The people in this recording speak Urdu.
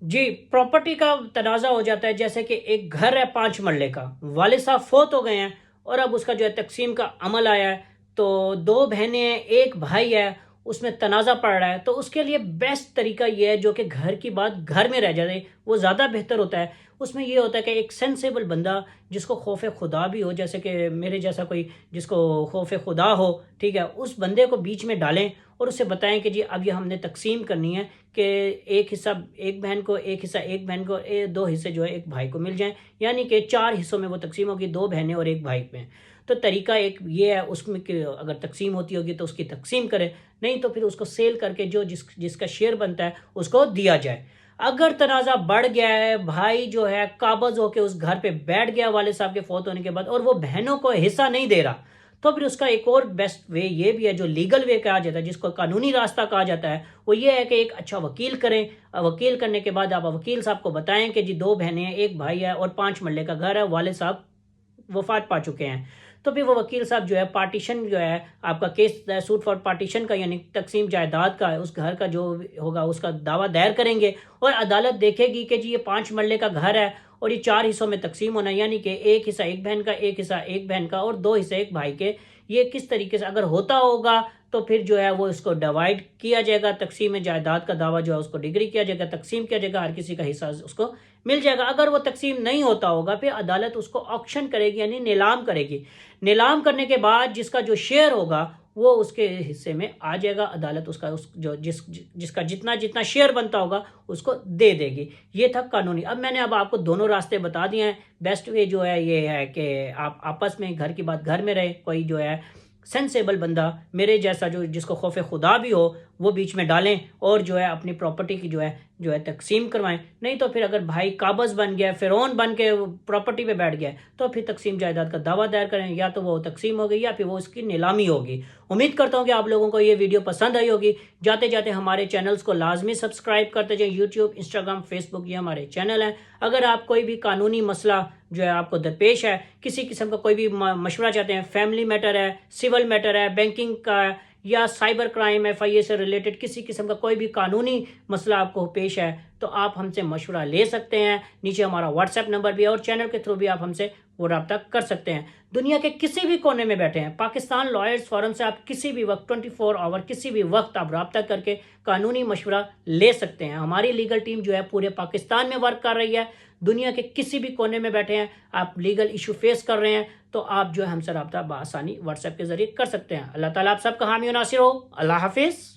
جی، پراپرٹی کا تنازع ہو جاتا ہے، جیسے کہ ایک گھر ہے 5 مرلے کا، والد صاحب فوت ہو گئے ہیں اور اب اس کا جو ہے تقسیم کا عمل آیا ہے، تو 2 بہنیں ہیں، 1 بھائی ہے، اس میں تنازع پڑ رہا ہے، تو اس کے لیے بیسٹ طریقہ یہ ہے جو کہ گھر کی بات گھر میں رہ جائے، وہ زیادہ بہتر ہوتا ہے۔ اس میں یہ ہوتا ہے کہ ایک سینسیبل بندہ جس کو خوف خدا بھی ہو، جیسے کہ میرے جیسا کوئی جس کو خوف خدا ہو، ٹھیک ہے، اس بندے کو بیچ میں ڈالیں اور اسے بتائیں کہ جی اب یہ ہم نے تقسیم کرنی ہے، کہ ایک حصہ ایک بہن کو، ایک حصہ ایک بہن کو، 2 حصے جو ہے ایک بھائی کو مل جائیں، یعنی کہ 4 حصوں میں وہ تقسیم ہوگی، 2 بہنیں اور ایک بھائی میں۔ تو طریقہ ایک یہ ہے اس میں کہ اگر تقسیم ہوتی ہوگی تو اس کی تقسیم کرے، نہیں تو پھر اس کو سیل کر کے جو جس کا شیئر بنتا ہے اس کو دیا جائے۔ اگر تنازع بڑھ گیا ہے، بھائی جو ہے قابض ہو کے اس گھر پہ بیٹھ گیا والد صاحب کے فوت ہونے کے بعد، اور وہ بہنوں کو حصہ نہیں دے رہا، تو پھر اس کا ایک اور بیسٹ وے یہ بھی ہے، جو لیگل وے کہا جاتا ہے، جس کو قانونی راستہ کہا جاتا ہے، وہ یہ ہے کہ ایک اچھا وکیل کریں۔ وکیل کرنے کے بعد آپ وکیل صاحب کو بتائیں کہ جی 2 بہنیں ہیں، 1 بھائی ہے اور 5 مرلے کا گھر ہے، والد صاحب وفات پا چکے ہیں۔ تو پھر وہ وکیل صاحب جو ہے پارٹیشن جو ہے آپ کا کیس سوٹ فار پارٹیشن کا، یعنی تقسیم جائیداد کا، اس گھر کا جو ہوگا اس کا دعویٰ دائر کریں گے، اور عدالت دیکھے گی کہ جی یہ 5 مرلے کا گھر ہے اور یہ 4 حصوں میں تقسیم ہونا ہے، یعنی کہ ایک حصہ ایک بہن کا، ایک حصہ ایک بہن کا اور 2 حصے ایک بھائی کے۔ یہ کس طریقے سے اگر ہوتا ہوگا تو پھر جو ہے وہ اس کو ڈیوائڈ کیا جائے گا، تقسیم جائیداد کا دعویٰ جو ہے اس کو ڈگری کیا جائے گا، تقسیم کیا جائے گا، ہر کسی کا حصہ اس کو مل جائے گا۔ اگر وہ تقسیم نہیں ہوتا ہوگا پھر عدالت اس کو آکشن کرے گی، یعنی نیلام کرے گی۔ نیلام کرنے کے بعد جس کا جو شیئر ہوگا وہ اس کے حصے میں آ جائے گا، عدالت اس کا جس کا جتنا شیئر بنتا ہوگا اس کو دے دے گی۔ یہ تھا قانونی۔ اب میں نے آپ کو دونوں راستے بتا دیے ہیں۔ بیسٹ وے جو ہے یہ ہے کہ آپ آپس میں گھر کی بات گھر میں رہے، کوئی جو ہے سینسیبل بندہ میرے جیسا جس کو خوف خدا بھی ہو وہ بیچ میں ڈالیں اور جو ہے اپنی پراپرٹی کی جو ہے تقسیم کروائیں۔ نہیں تو پھر اگر بھائی قابض بن گیا، فرعون بن کے پراپرٹی پہ بیٹھ گیا تو پھر تقسیم جائیداد کا دعویٰ دائر کریں، یا تو وہ تقسیم ہوگی یا پھر وہ اس کی نیلامی ہوگی۔ امید کرتا ہوں کہ آپ لوگوں کو یہ ویڈیو پسند آئی ہوگی۔ جاتے جاتے ہمارے چینلز کو لازمی سبسکرائب کرتے جائیں، یوٹیوب، انسٹاگرام، فیس بک، یہ ہمارے چینل ہیں۔ اگر آپ کوئی بھی قانونی مسئلہ جو ہے آپ کو درپیش ہے، کسی قسم کا کوئی بھی مشورہ چاہتے ہیں، فیملی میٹر ہے، سول میٹر ہے، بینکنگ کا ہے، یا سائبر کرائم FIA سے ریلیٹڈ کسی قسم کا کوئی بھی قانونی مسئلہ آپ کو پیش ہے، تو آپ ہم سے مشورہ لے سکتے ہیں۔ نیچے ہمارا واٹس ایپ نمبر بھی ہے اور چینل کے تھرو بھی آپ ہم سے وہ رابطہ کر سکتے ہیں۔ دنیا کے کسی بھی کونے میں بیٹھے ہیں، پاکستان لائرز فورم سے آپ کسی بھی وقت 24 آور کسی بھی وقت آپ رابطہ کر کے قانونی مشورہ لے سکتے ہیں۔ ہماری لیگل ٹیم جو ہے پورے پاکستان میں ورک کر رہی ہے۔ دنیا کے کسی بھی کونے میں بیٹھے ہیں، آپ لیگل ایشو فیس کر رہے ہیں، تو آپ جو ہے ہم سے رابطہ بآسانی واٹس ایپ کے ذریعے کر سکتے ہیں۔ اللہ تعالیٰ آپ سب کا حامی و ناصر ہو۔ اللہ حافظ۔